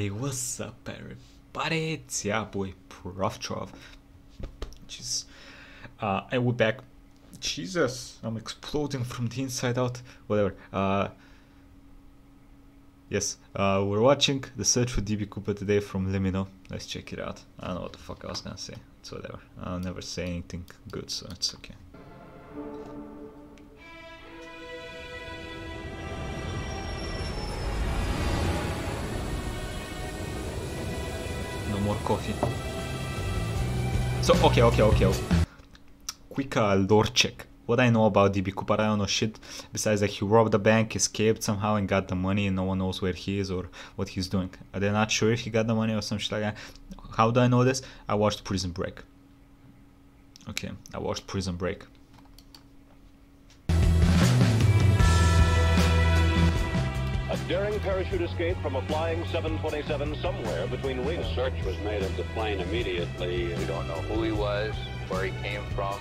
Hey, what's up everybody? It's your boy Proftrof. Jeez. And we're back. Jesus, I'm exploding from the inside out. Whatever. Yes, we're watching the search for DB Cooper today from LEMMiNO. Let's check it out. I don't know what the fuck I was gonna say. It's whatever. I'll never say anything good, so it's okay. No more coffee. So, okay. Quick lore check. What I know about DB Cooper, I don't know shit. Besides that he robbed the bank, escaped somehow and got the money and no one knows where he is or what he's doing. They're not sure if he got the money or some shit like that. How do I know this? I watched Prison Break. Okay, I watched Prison Break. A daring parachute escape from a flying 727 somewhere between wings. A search was made of the plane immediately. We don't know who he was, where he came from,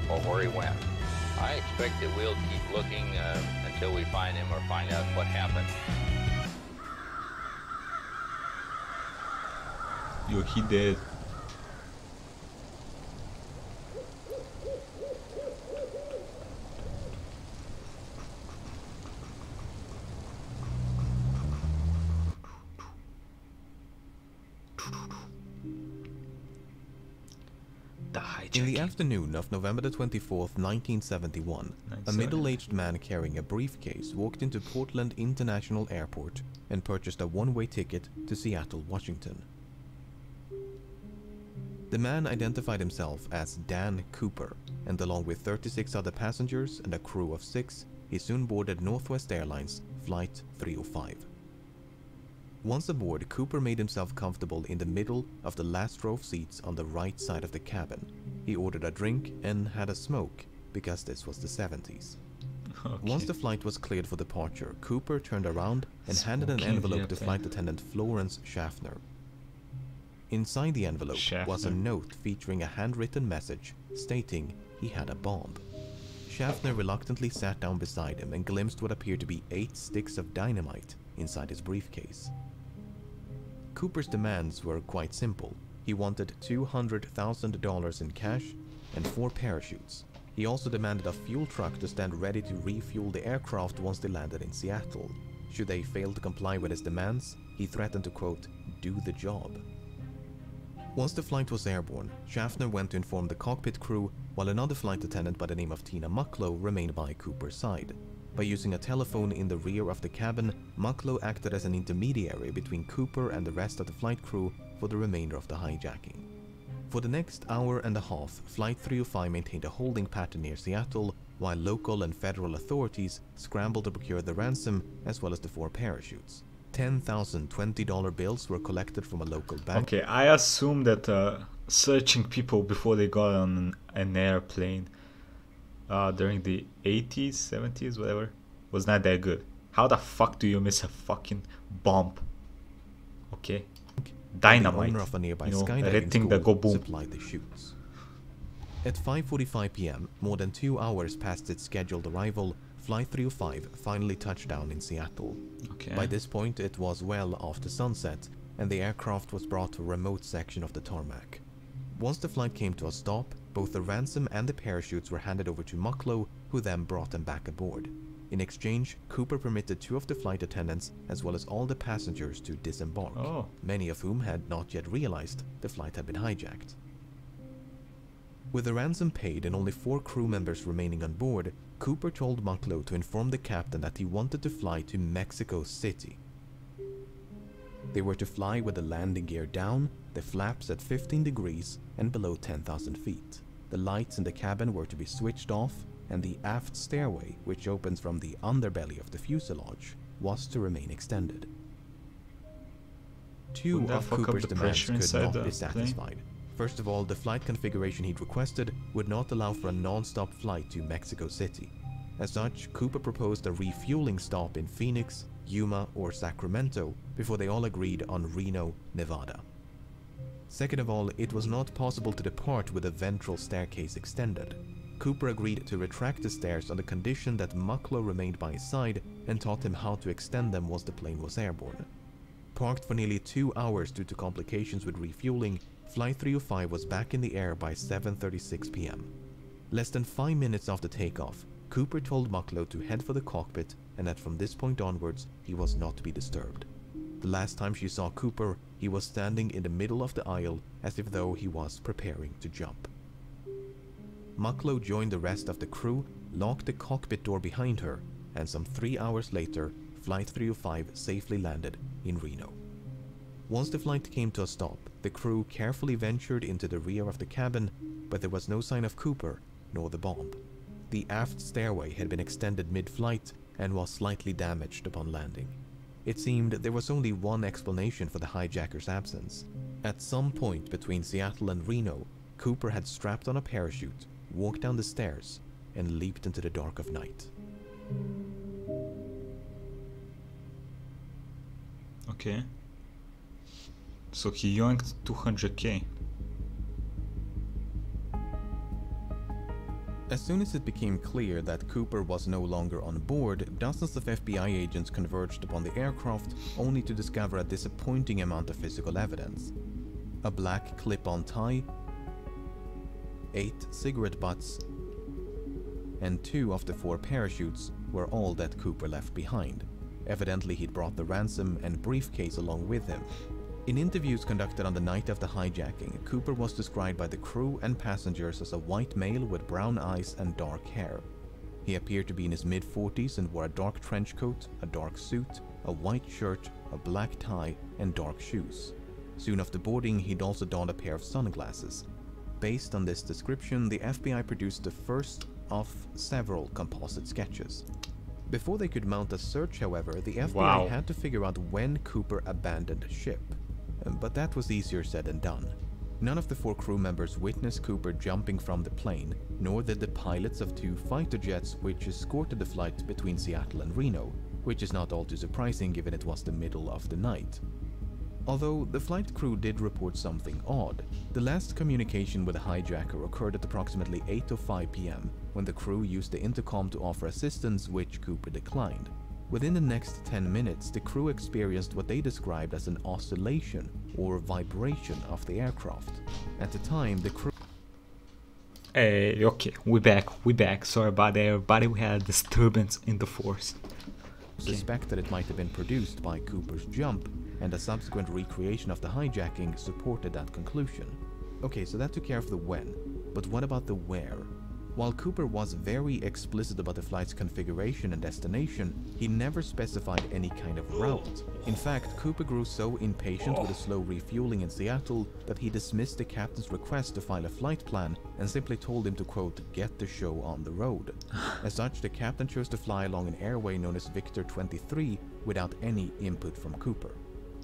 or where he went. I expect that we'll keep looking until we find him or find out what happened. Yo, he dead. In the afternoon of November the 24th, 1971, a middle-aged man carrying a briefcase walked into Portland International Airport and purchased a one-way ticket to Seattle, Washington. The man identified himself as Dan Cooper, and along with 36 other passengers and a crew of 6, he soon boarded Northwest Airlines Flight 305. Once aboard, Cooper made himself comfortable in the middle of the last row of seats on the right side of the cabin. He ordered a drink and had a smoke, because this was the 70s. Okay. Once the flight was cleared for departure, Cooper turned around and handed an envelope to flight attendant Florence Schaffner. Inside the envelope was a note featuring a handwritten message stating he had a bomb. Schaffner reluctantly sat down beside him and glimpsed what appeared to be 8 sticks of dynamite inside his briefcase. Cooper's demands were quite simple. He wanted $200,000 in cash and 4 parachutes. He also demanded a fuel truck to stand ready to refuel the aircraft once they landed in Seattle. Should they fail to comply with his demands, he threatened to, quote, do the job. Once the flight was airborne, Schaffner went to inform the cockpit crew, while another flight attendant by the name of Tina Mccoy remained by Cooper's side. By using a telephone in the rear of the cabin, Mccoy acted as an intermediary between Cooper and the rest of the flight crew for the remainder of the hijacking. For the next hour and a half, Flight 305 maintained a holding pattern near Seattle, while local and federal authorities scrambled to procure the ransom as well as the 4 parachutes. 10,000 $20 bills were collected from a local bank. Okay, I assume that searching people before they got on an airplane during the 80s, 70s, whatever, was not that good. How the fuck do you miss a fucking bomb? Okay, dynamite. The owner of a nearby you know, skydiving red thing school that go boom. supplied the chutes. At 5:45 p.m., more than 2 hours past its scheduled arrival, Flight 305 finally touched down in Seattle. Okay. By this point, it was well after sunset, and the aircraft was brought to a remote section of the tarmac. Once the flight came to a stop, both the ransom and the parachutes were handed over to Mccoy, who then brought them back aboard. In exchange, Cooper permitted 2 of the flight attendants as well as all the passengers to disembark, many of whom had not yet realized the flight had been hijacked. With the ransom paid and only 4 crew members remaining on board, Cooper told Mccoy to inform the captain that he wanted to fly to Mexico City. They were to fly with the landing gear down, the flaps at 15 degrees and below 10,000 feet. The lights in the cabin were to be switched off, and the aft stairway, which opens from the underbelly of the fuselage, was to remain extended. 2 of Cooper's demands could not be satisfied. First of all, the flight configuration he'd requested would not allow for a non-stop flight to Mexico City. As such, Cooper proposed a refueling stop in Phoenix, Yuma, or Sacramento before they all agreed on Reno, Nevada. Second of all, it was not possible to depart with the ventral staircase extended. Cooper agreed to retract the stairs on the condition that Mccoy remained by his side and taught him how to extend them once the plane was airborne. Parked for nearly 2 hours due to complications with refueling, Flight 305 was back in the air by 7:36 p.m. Less than 5 minutes after takeoff, Cooper told Mccoy to head for the cockpit and that from this point onwards, he was not to be disturbed. The last time she saw Cooper, he was standing in the middle of the aisle as if though he was preparing to jump. Mccoy joined the rest of the crew, locked the cockpit door behind her, and some 3 hours later, Flight 305 safely landed in Reno. Once the flight came to a stop, the crew carefully ventured into the rear of the cabin, but there was no sign of Cooper nor the bomb. The aft stairway had been extended mid-flight and was slightly damaged upon landing. It seemed there was only one explanation for the hijacker's absence. At some point between Seattle and Reno, Cooper had strapped on a parachute, walked down the stairs, and leaped into the dark of night. Okay. So he yoinked 200k. As soon as it became clear that Cooper was no longer on board, dozens of FBI agents converged upon the aircraft, only to discover a disappointing amount of physical evidence. A black clip-on tie, 8 cigarette butts, and 2 of the 4 parachutes were all that Cooper left behind. Evidently, he'd brought the ransom and briefcase along with him. In interviews conducted on the night of the hijacking, Cooper was described by the crew and passengers as a white male with brown eyes and dark hair. He appeared to be in his mid-40s and wore a dark trench coat, a dark suit, a white shirt, a black tie, and dark shoes. Soon after boarding, he'd also donned a pair of sunglasses. Based on this description, the FBI produced the first of several composite sketches. Before they could mount a search, however, the FBI had to figure out when Cooper abandoned ship. But that was easier said than done. None of the 4 crew members witnessed Cooper jumping from the plane, nor did the pilots of 2 fighter jets which escorted the flight between Seattle and Reno, which is not all too surprising given it was the middle of the night. Although the flight crew did report something odd, the last communication with the hijacker occurred at approximately 8:05 p.m. when the crew used the intercom to offer assistance, which Cooper declined. Within the next 10 minutes, the crew experienced what they described as an oscillation or vibration of the aircraft. At the time, the crew... Hey, okay, we back. Sorry about that, everybody, we had a disturbance in the force. Suspected it might have been produced by Cooper's jump, and a subsequent recreation of the hijacking supported that conclusion. Okay, so that took care of the when, but what about the where? While Cooper was very explicit about the flight's configuration and destination, he never specified any kind of route. In fact, Cooper grew so impatient with the slow refueling in Seattle that he dismissed the captain's request to file a flight plan and simply told him to, quote, get the show on the road. As such, the captain chose to fly along an airway known as Victor 23 without any input from Cooper.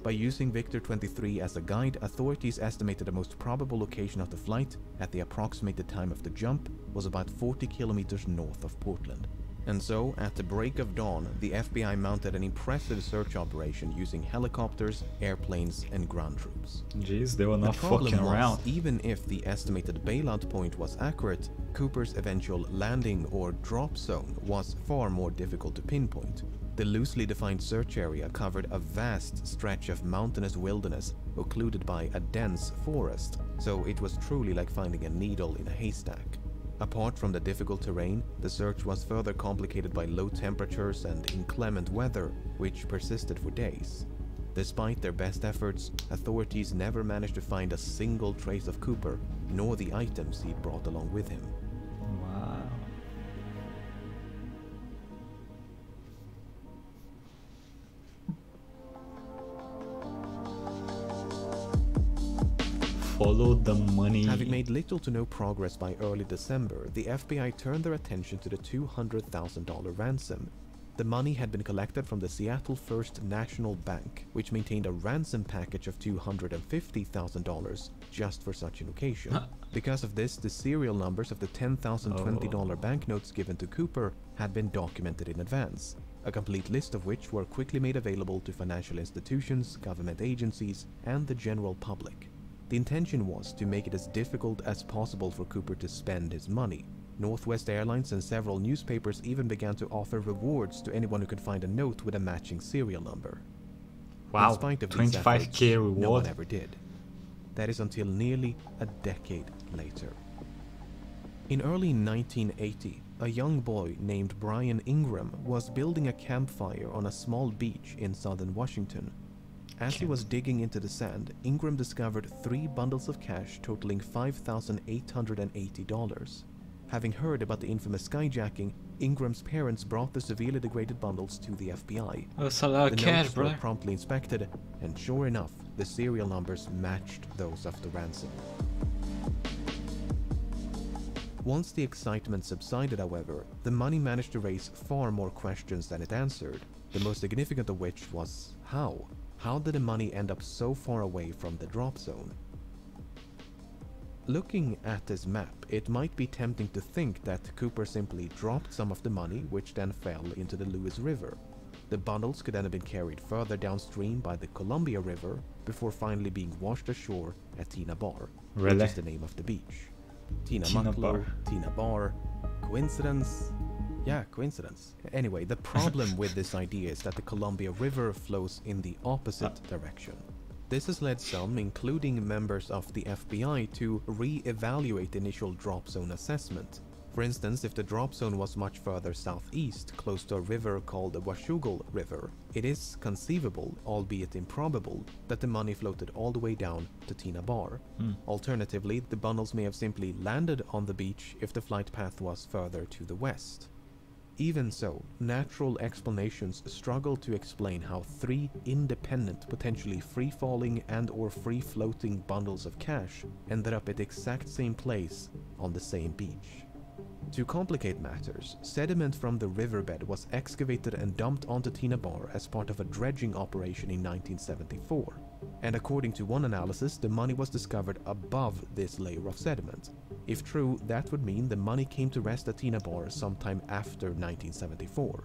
By using Victor 23 as a guide, authorities estimated the most probable location of the flight at the approximated time of the jump was about 40 kilometers north of Portland. And so, at the break of dawn, the FBI mounted an impressive search operation using helicopters, airplanes, and ground troops. Jeez, they were not fucking around. Even if the estimated bailout point was accurate, Cooper's eventual landing or drop zone was far more difficult to pinpoint. The loosely defined search area covered a vast stretch of mountainous wilderness occluded by a dense forest, so it was truly like finding a needle in a haystack. Apart from the difficult terrain, the search was further complicated by low temperatures and inclement weather, which persisted for days. Despite their best efforts, authorities never managed to find a single trace of Cooper, nor the items he'd brought along with him. Wow. Follow the money. Having made little to no progress by early December, the FBI turned their attention to the $200,000 ransom. The money had been collected from the Seattle First National Bank, which maintained a ransom package of $250,000 just for such an occasion. Because of this, the serial numbers of the $10,020 banknotes given to Cooper had been documented in advance, a complete list of which were quickly made available to financial institutions, government agencies, and the general public. The intention was to make it as difficult as possible for Cooper to spend his money. Northwest Airlines and several newspapers even began to offer rewards to anyone who could find a note with a matching serial number. Wow, In spite of 25K these efforts, reward. no one ever did. That is until nearly a decade later. In early 1980, a young boy named Brian Ingram was building a campfire on a small beach in southern Washington. As he was digging into the sand, Ingram discovered 3 bundles of cash totaling $5,880. Having heard about the infamous skyjacking, Ingram's parents brought the severely degraded bundles to the FBI. That's a lot of cash, notes bro. were promptly inspected, and sure enough, the serial numbers matched those of the ransom. Once the excitement subsided, however, the money managed to raise far more questions than it answered, the most significant of which was how? How did the money end up so far away from the drop zone? Looking at this map, it might be tempting to think that Cooper simply dropped some of the money, which then fell into the Lewis River. The bundles could then have been carried further downstream by the Columbia River before finally being washed ashore at Tina Bar, Really? which is the name of the beach. Tina Tina Mucklow, Bar. Tina Bar. Coincidence? Yeah, coincidence. Anyway, the problem with this idea is that the Columbia River flows in the opposite direction. This has led some, including members of the FBI, to re-evaluate the initial drop zone assessment. For instance, if the drop zone was much further southeast, close to a river called the Washougal River, it is conceivable, albeit improbable, that the money floated all the way down to Tina Bar. Alternatively, the bundles may have simply landed on the beach if the flight path was further to the west. Even so, natural explanations struggle to explain how 3 independent, potentially free-falling and/or free-floating bundles of cash ended up at the exact same place on the same beach. To complicate matters, sediment from the riverbed was excavated and dumped onto Tina Bar as part of a dredging operation in 1974. And according to one analysis, the money was discovered above this layer of sediment. If true, that would mean the money came to rest at Tina Bar sometime after 1974.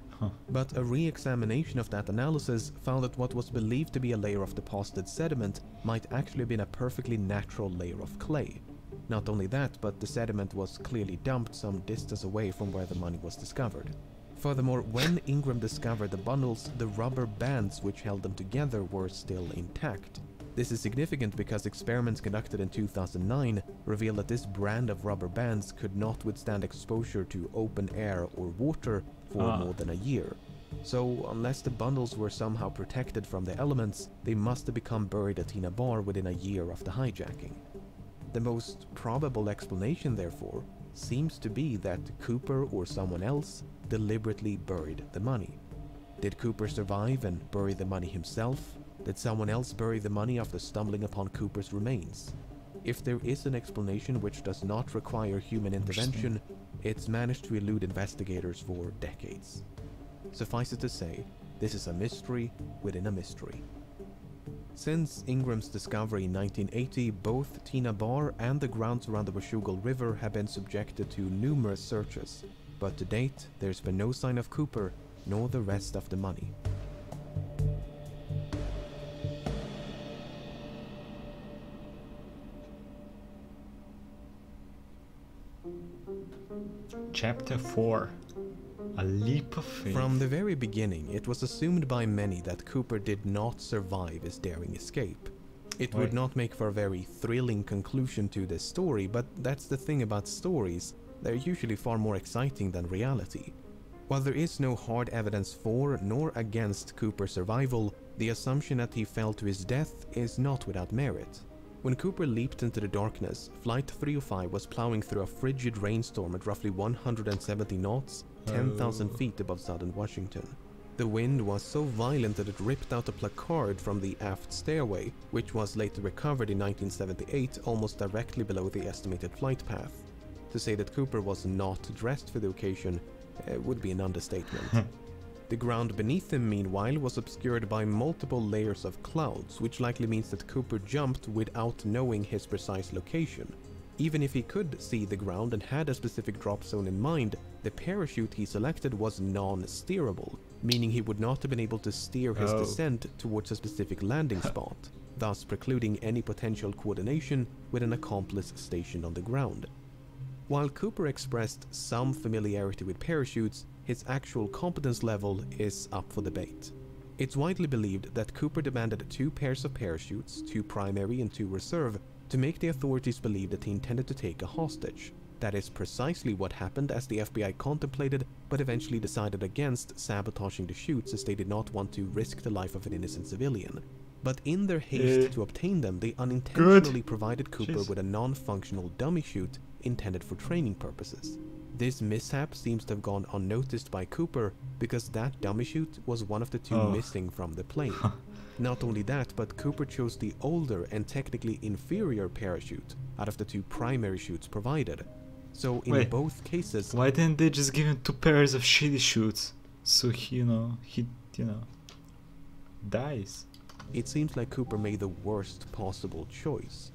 But a re-examination of that analysis found that what was believed to be a layer of deposited sediment might actually have been a perfectly natural layer of clay. Not only that, but the sediment was clearly dumped some distance away from where the money was discovered. Furthermore, when Ingram discovered the bundles, the rubber bands which held them together were still intact. This is significant because experiments conducted in 2009 revealed that this brand of rubber bands could not withstand exposure to open air or water for more than a year. So, unless the bundles were somehow protected from the elements, they must have become buried at Tina Bar within a year of the hijacking. The most probable explanation, therefore, seems to be that Cooper or someone else deliberately buried the money. Did Cooper survive and bury the money himself? Did someone else bury the money after stumbling upon Cooper's remains? If there is an explanation which does not require human intervention, it's managed to elude investigators for decades. Suffice it to say, this is a mystery within a mystery. Since Ingram's discovery in 1980, both Tina Bar and the grounds around the Washougal River have been subjected to numerous searches, but to date, there's been no sign of Cooper, nor the rest of the money. Chapter 4. A leap of faith. From the very beginning, it was assumed by many that Cooper did not survive his daring escape. It would not make for a very thrilling conclusion to this story, but that's the thing about stories. They're usually far more exciting than reality. While there is no hard evidence for nor against Cooper's survival, the assumption that he fell to his death is not without merit. When Cooper leaped into the darkness, Flight 305 was plowing through a frigid rainstorm at roughly 170 knots, 10,000 feet above southern Washington. The wind was so violent that it ripped out a placard from the aft stairway, which was later recovered in 1978 almost directly below the estimated flight path. To say that Cooper was not dressed for the occasion would be an understatement. The ground beneath him, meanwhile, was obscured by multiple layers of clouds, which likely means that Cooper jumped without knowing his precise location. Even if he could see the ground and had a specific drop zone in mind, the parachute he selected was non-steerable, meaning he would not have been able to steer his descent towards a specific landing spot, thus precluding any potential coordination with an accomplice stationed on the ground. While Cooper expressed some familiarity with parachutes, his actual competence level is up for debate. It's widely believed that Cooper demanded 2 pairs of parachutes, 2 primary and 2 reserve, to make the authorities believe that he intended to take a hostage. That is precisely what happened, as the FBI contemplated but eventually decided against sabotaging the chutes, as they did not want to risk the life of an innocent civilian. But in their haste to obtain them, they unintentionally provided Cooper with a non-functional dummy chute intended for training purposes. This mishap seems to have gone unnoticed by Cooper because that dummy chute was one of the 2 missing from the plane. Not only that, but Cooper chose the older and technically inferior parachute out of the 2 primary chutes provided. So in both cases... Why didn't they just give him 2 pairs of shitty chutes? So he, he dies. It seems like Cooper made the worst possible choice.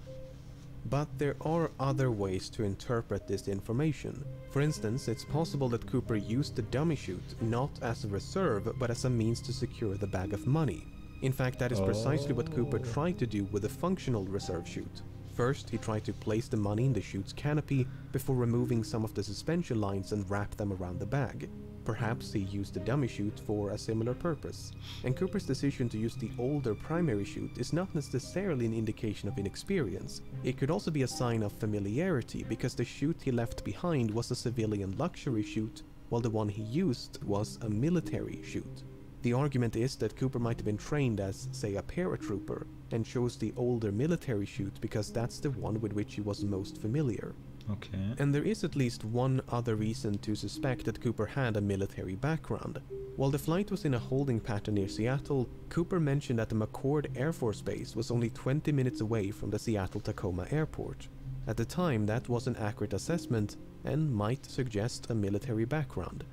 But there are other ways to interpret this information. For instance, it's possible that Cooper used the dummy chute not as a reserve, but as a means to secure the bag of money. In fact, that is precisely what Cooper tried to do with the functional reserve chute. First, he tried to place the money in the chute's canopy before removing some of the suspension lines and wrap them around the bag. Perhaps he used the dummy chute for a similar purpose. And Cooper's decision to use the older primary chute is not necessarily an indication of inexperience. It could also be a sign of familiarity, because the chute he left behind was a civilian luxury chute, while the one he used was a military chute. The argument is that Cooper might have been trained as, say, a paratrooper, and chose the older military chute because that's the one with which he was most familiar. Okay. And there is at least one other reason to suspect that Cooper had a military background. While the flight was in a holding pattern near Seattle, Cooper mentioned that the McCoy Air Force Base was only 20 minutes away from the Seattle-Tacoma airport. At the time, that was an accurate assessment and might suggest a military background.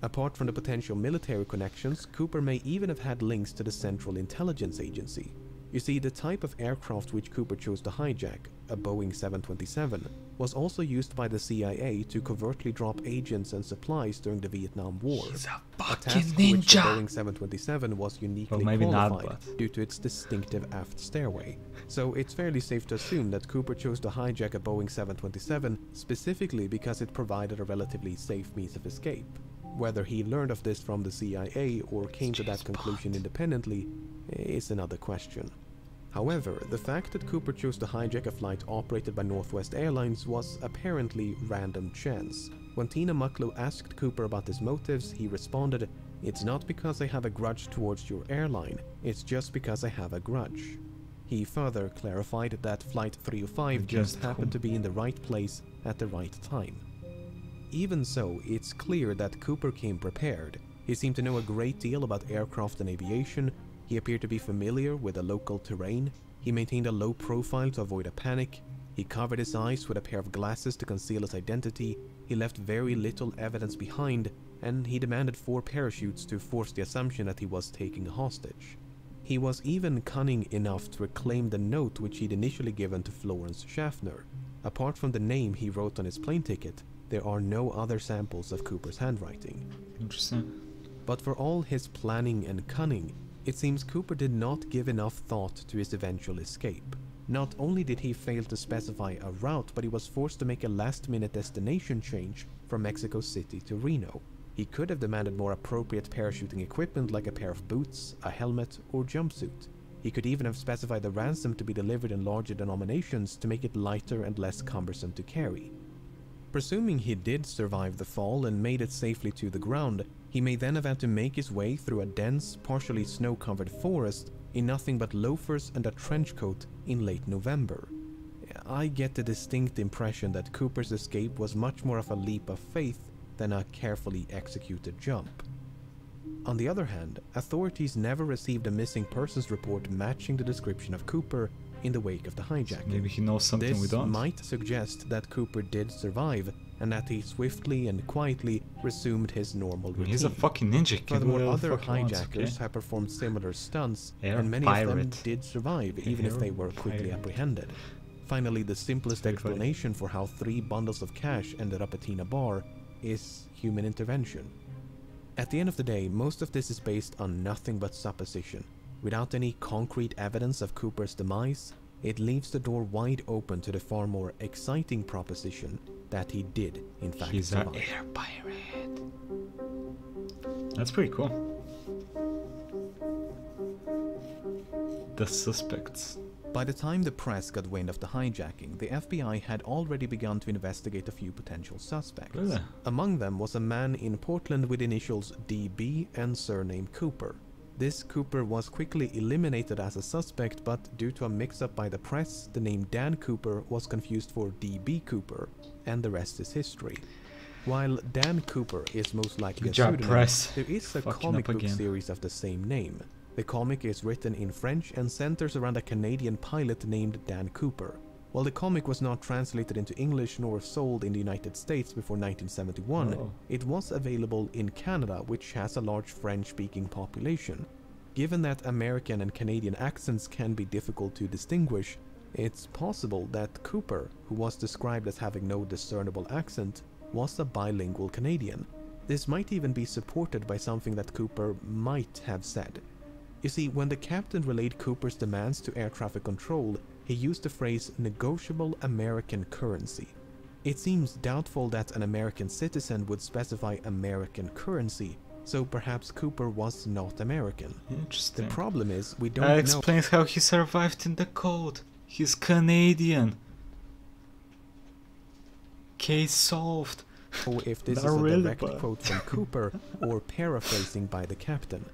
Apart from the potential military connections, Cooper may even have had links to the Central Intelligence Agency. You see, the type of aircraft which Cooper chose to hijack, a Boeing 727, was also used by the CIA to covertly drop agents and supplies during the Vietnam War. He's a A fucking task for which the ninja! Boeing 727 was uniquely Well, maybe not, qualified but... due to its distinctive aft stairway. So it's fairly safe to assume that Cooper chose to hijack a Boeing 727 specifically because it provided a relatively safe means of escape. Whether he learned of this from the CIA or came to that conclusion independently is another question. However, the fact that Cooper chose to hijack a flight operated by Northwest Airlines was apparently random chance. When Tina Mucklow asked Cooper about his motives, he responded, "It's not because I have a grudge towards your airline, it's just because I have a grudge." He further clarified that Flight 305 just happened to be in the right place at the right time. Even so, it's clear that Cooper came prepared. He seemed to know a great deal about aircraft and aviation. He appeared to be familiar with the local terrain. He maintained a low profile to avoid a panic. He covered his eyes with a pair of glasses to conceal his identity. He left very little evidence behind, and he demanded 4 parachutes to force the assumption that he was taking a hostage. He was even cunning enough to reclaim the note which he'd initially given to Florence Schaffner. Apart from the name he wrote on his plane ticket, there are no other samples of Cooper's handwriting. Interesting. But for all his planning and cunning, it seems Cooper did not give enough thought to his eventual escape. Not only did he fail to specify a route, but he was forced to make a last-minute destination change from Mexico City to Reno. He could have demanded more appropriate parachuting equipment like a pair of boots, a helmet, or jumpsuit. He could even have specified the ransom to be delivered in larger denominations to make it lighter and less cumbersome to carry. Presuming he did survive the fall and made it safely to the ground, he may then have had to make his way through a dense, partially snow-covered forest in nothing but loafers and a trench coat in late November. I get the distinct impression that Cooper's escape was much more of a leap of faith than a carefully executed jump. On the other hand, authorities never received a missing persons report matching the description of Cooper in the wake of the hijacking. Maybe he knows something we don't. This might suggest that Cooper did survive, and that he swiftly and quietly resumed his normal routine. He's a fucking ninja. Furthermore, other hijackers have performed similar stunts, and many of them did survive, even if they were quickly apprehended. Finally, the simplest explanation for how 3 bundles of cash ended up at Tina Bar is human intervention. At the end of the day, most of this is based on nothing but supposition. Without any concrete evidence of Cooper's demise, it leaves the door wide open to the far more exciting proposition that he did, in fact, He's survive. an air pirate. That's pretty cool. the suspects. By the time the press got wind of the hijacking, the FBI had already begun to investigate a few potential suspects. Really? Among them was a man in Portland with initials DB and surname Cooper. This Cooper was quickly eliminated as a suspect, but due to a mix-up by the press, the name Dan Cooper was confused for DB Cooper, and the rest is history. While Dan Cooper is most likely a pseudonym, there is a comic book series of the same name. The comic is written in French and centers around a Canadian pilot named Dan Cooper. While the comic was not translated into English nor sold in the United States before 1971, it was available in Canada, which has a large French-speaking population. Given that American and Canadian accents can be difficult to distinguish, it's possible that Cooper, who was described as having no discernible accent, was a bilingual Canadian. This might even be supported by something that Cooper might have said. You see, when the captain relayed Cooper's demands to air traffic control, he used the phrase negotiable American currency. It seems doubtful that an American citizen would specify American currency, so perhaps Cooper was not American. Interesting. The problem is, we don't know. That explains how he survived in the cold. He's Canadian. Case solved. Or if this is a direct quote from Cooper or paraphrasing by the captain.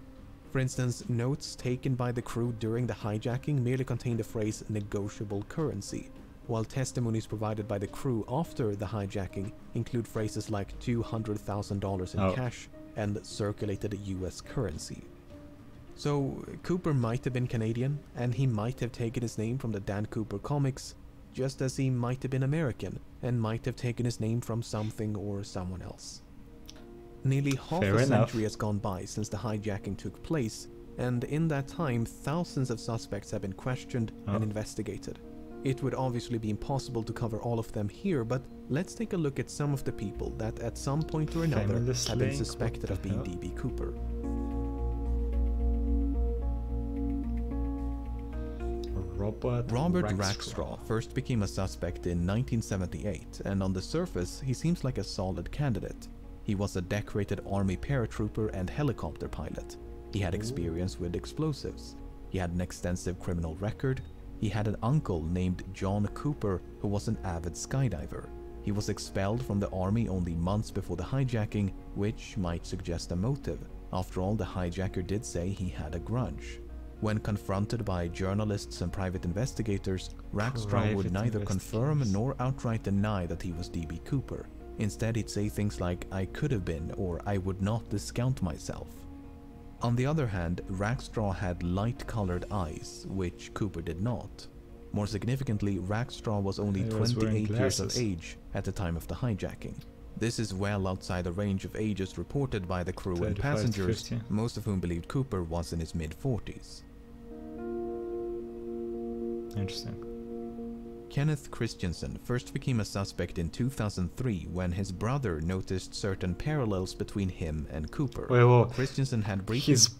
For instance, notes taken by the crew during the hijacking merely contain the phrase negotiable currency, while testimonies provided by the crew after the hijacking include phrases like $200,000 in cash and circulated US currency. So Cooper might have been Canadian, and he might have taken his name from the Dan Cooper comics, just as he might have been American and might have taken his name from something or someone else. Nearly half a century has gone by since the hijacking took place, and in that time thousands of suspects have been questioned and investigated. It would obviously be impossible to cover all of them here, but let's take a look at some of the people that at some point or another have been suspected of being DB Cooper. Robert Rackstraw first became a suspect in 1978, and on the surface he seems like a solid candidate. He was a decorated army paratrooper and helicopter pilot. He had experience with explosives. He had an extensive criminal record. He had an uncle named John Cooper who was an avid skydiver. He was expelled from the army only months before the hijacking, which might suggest a motive. After all, the hijacker did say he had a grudge. When confronted by journalists and private investigators, Rackstraw would neither confirm nor outright deny that he was DB Cooper. Instead, he'd say things like, "I could have been," or "I would not discount myself." On the other hand, Rackstraw had light-colored eyes, which Cooper did not. More significantly, Rackstraw was only 28 years of age at the time of the hijacking. This is well outside the range of ages reported by the crew and passengers, most of whom believed Cooper was in his mid-40s. Interesting. Kenneth Christensen first became a suspect in 2003 when his brother noticed certain parallels between him and Cooper. Wait. Christensen had briefly... His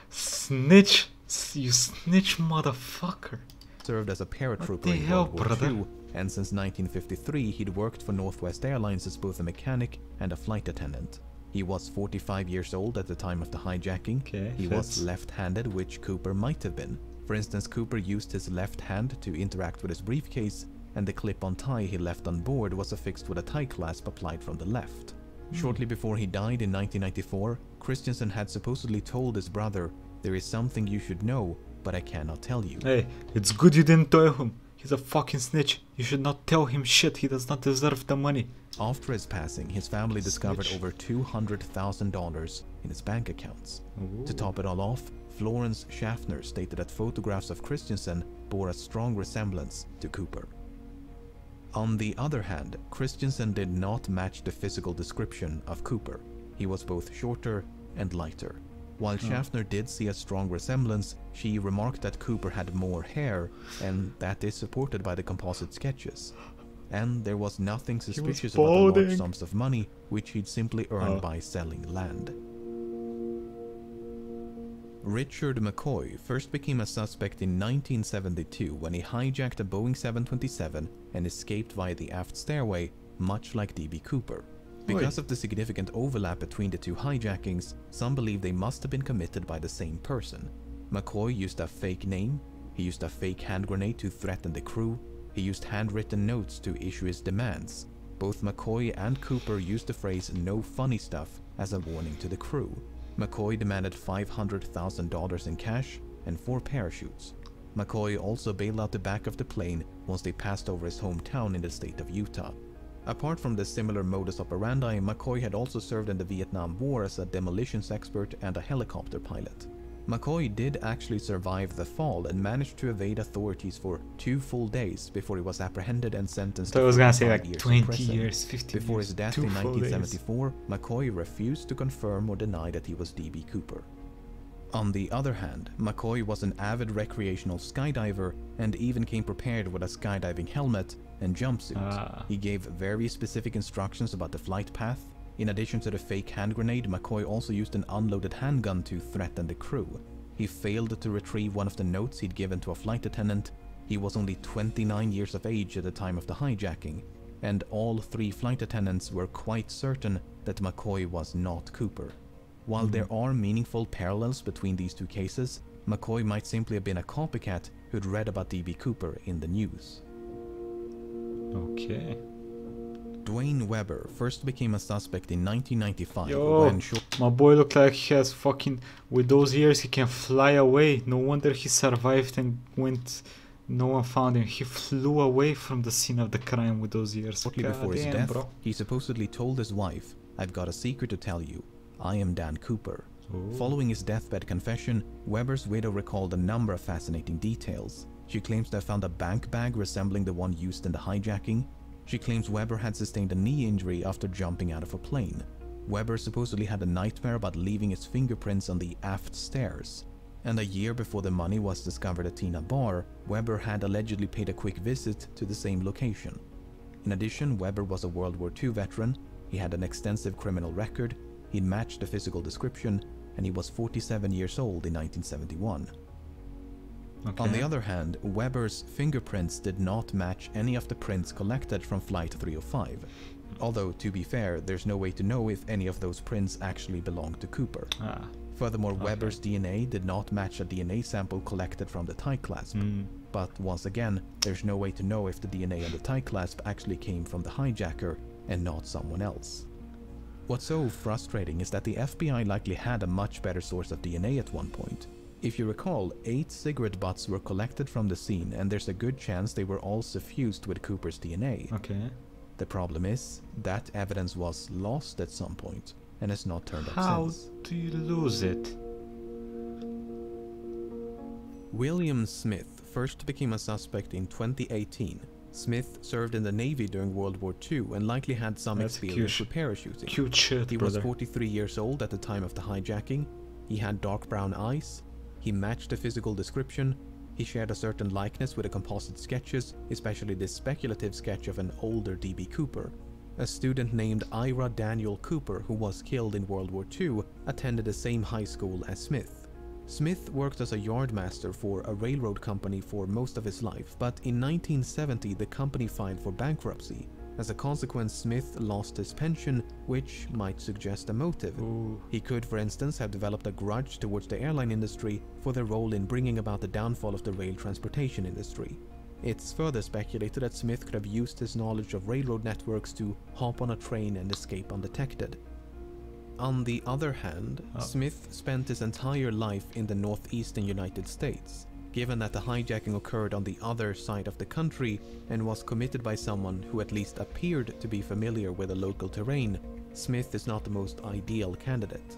snitch? You snitch motherfucker. ...served as a paratrooper in World War II, and since 1953 he'd worked for Northwest Airlines as both a mechanic and a flight attendant. He was 45 years old at the time of the hijacking. He was left-handed, which Cooper might have been. For instance, Cooper used his left hand to interact with his briefcase, and the clip-on tie he left on board was affixed with a tie clasp applied from the left. Shortly before he died in 1994, Christensen had supposedly told his brother, "There is something you should know, but I cannot tell you." Hey, it's good you didn't tell him. He's a fucking snitch. You should not tell him shit. He does not deserve the money. After his passing, his family discovered over $200,000 in his bank accounts. To top it all off, Florence Schaffner stated that photographs of Christensen bore a strong resemblance to Cooper. On the other hand, Christensen did not match the physical description of Cooper. He was both shorter and lighter. While Schaffner did see a strong resemblance, she remarked that Cooper had more hair, and that is supported by the composite sketches. And there was nothing suspicious about the large sums of money, which he'd simply earned by selling land. Richard Mccoy first became a suspect in 1972 when he hijacked a Boeing 727 and escaped via the aft stairway, much like DB Cooper. Because of the significant overlap between the two hijackings, some believe they must have been committed by the same person. McCoy used a fake name, he used a fake hand grenade to threaten the crew, he used handwritten notes to issue his demands. Both McCoy and Cooper used the phrase "no funny stuff" as a warning to the crew. McCoy demanded $500,000 in cash and 4 parachutes. McCoy also bailed out the back of the plane once they passed over his hometown in the state of Utah. Apart from the similar modus operandi, McCoy had also served in the Vietnam War as a demolitions expert and a helicopter pilot. McCoy did actually survive the fall and managed to evade authorities for 2 full days before he was apprehended and sentenced to 20 years, 15 Before years, his death 2 in full days. 1974, McCoy refused to confirm or deny that he was D.B. Cooper. On the other hand, McCoy was an avid recreational skydiver and even came prepared with a skydiving helmet and jumpsuit. He gave very specific instructions about the flight path. In addition to the fake hand grenade, McCoy also used an unloaded handgun to threaten the crew. He failed to retrieve one of the notes he'd given to a flight attendant. He was only 29 years of age at the time of the hijacking, and all 3 flight attendants were quite certain that McCoy was not Cooper. While there are meaningful parallels between these 2 cases, McCoy might simply have been a copycat who'd read about D.B. Cooper in the news. Okay. Dwayne Webber first became a suspect in 1995 when my boy looked like he has fucking... With those years he can fly away. No wonder he survived and went... No one found him. He flew away from the scene of the crime with those years. Shortly before his death, he supposedly told his wife, "I've got a secret to tell you. I am Dan Cooper." Following his deathbed confession, Webber's widow recalled a number of fascinating details. She claims to have found a bank bag resembling the one used in the hijacking. She claims Webber had sustained a knee injury after jumping out of a plane. Webber supposedly had a nightmare about leaving his fingerprints on the aft stairs. And a year before the money was discovered at Tina Bar, Webber had allegedly paid a quick visit to the same location. In addition, Webber was a World War II veteran, he had an extensive criminal record, he'd matched the physical description, and he was 47 years old in 1971. Okay. On the other hand, Webber's fingerprints did not match any of the prints collected from Flight 305. Although, to be fair, there's no way to know if any of those prints actually belonged to Cooper. Furthermore, Webber's DNA did not match a DNA sample collected from the tie clasp. But once again, there's no way to know if the DNA on the tie clasp actually came from the hijacker and not someone else. What's so frustrating is that the FBI likely had a much better source of DNA at one point. If you recall, 8 cigarette butts were collected from the scene, and there's a good chance they were all suffused with Cooper's DNA. Okay. The problem is, that evidence was lost at some point, and has not turned up since. How do you lose it? William Smith first became a suspect in 2018. Smith served in the Navy during World War II and likely had some experience with parachuting. Cute shit, He was 43 years old at the time of the hijacking. He had dark brown eyes. He matched the physical description. He shared a certain likeness with the composite sketches, especially this speculative sketch of an older D.B. Cooper. A student named Ira Daniel Cooper, who was killed in World War II, attended the same high school as Smith. Smith worked as a yardmaster for a railroad company for most of his life, but in 1970 the company filed for bankruptcy. As a consequence, Smith lost his pension, which might suggest a motive. He could, for instance, have developed a grudge towards the airline industry for their role in bringing about the downfall of the rail transportation industry. It's further speculated that Smith could have used his knowledge of railroad networks to hop on a train and escape undetected. On the other hand, Smith spent his entire life in the northeastern United States. Given that the hijacking occurred on the other side of the country and was committed by someone who at least appeared to be familiar with the local terrain, Smith is not the most ideal candidate.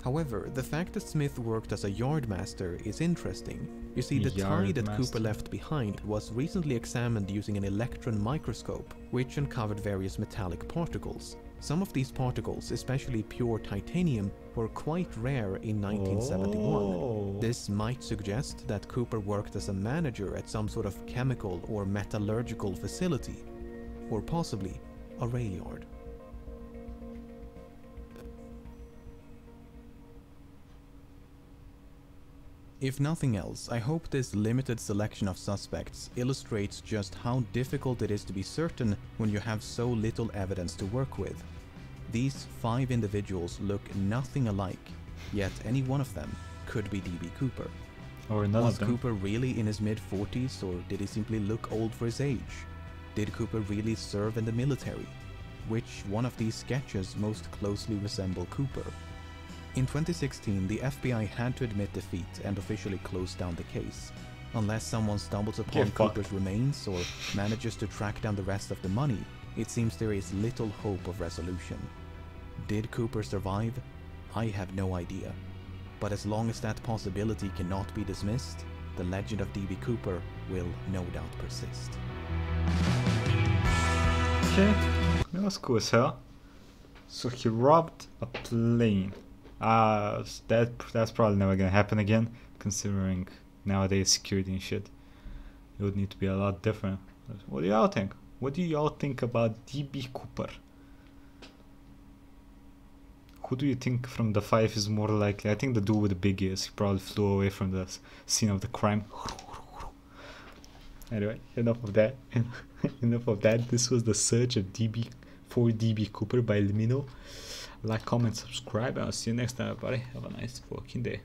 However, the fact that Smith worked as a yardmaster is interesting. You see, the tie that Cooper left behind was recently examined using an electron microscope, which uncovered various metallic particles. Some of these particles, especially pure titanium, were quite rare in 1971. This might suggest that Cooper worked as a manager at some sort of chemical or metallurgical facility, or possibly a rail yard. If nothing else, I hope this limited selection of suspects illustrates just how difficult it is to be certain when you have so little evidence to work with. These 5 individuals look nothing alike, yet any one of them could be DB Cooper. Or none Was of them. Cooper really in his mid-40s, or did he simply look old for his age? Did Cooper really serve in the military? Which one of these sketches most closely resemble Cooper? In 2016, the FBI had to admit defeat and officially close down the case. Unless someone stumbles upon Cooper's remains or manages to track down the rest of the money, it seems there is little hope of resolution. Did Cooper survive? I have no idea. But as long as that possibility cannot be dismissed, the legend of DB Cooper will no doubt persist. Okay, that was cool as hell. So he robbed a plane. That's probably never gonna happen again, considering nowadays security and shit. It would need to be a lot different. What do y'all think? What do y'all think about DB Cooper? Who do you think from the 5 is more likely? I think the dude with the big ears. He probably flew away from the scene of the crime. Anyway, enough of that. Enough of that. This was the search of DB Cooper by LEMMiNO. Like, comment, subscribe, and I'll see you next time, everybody. Have a nice fucking day.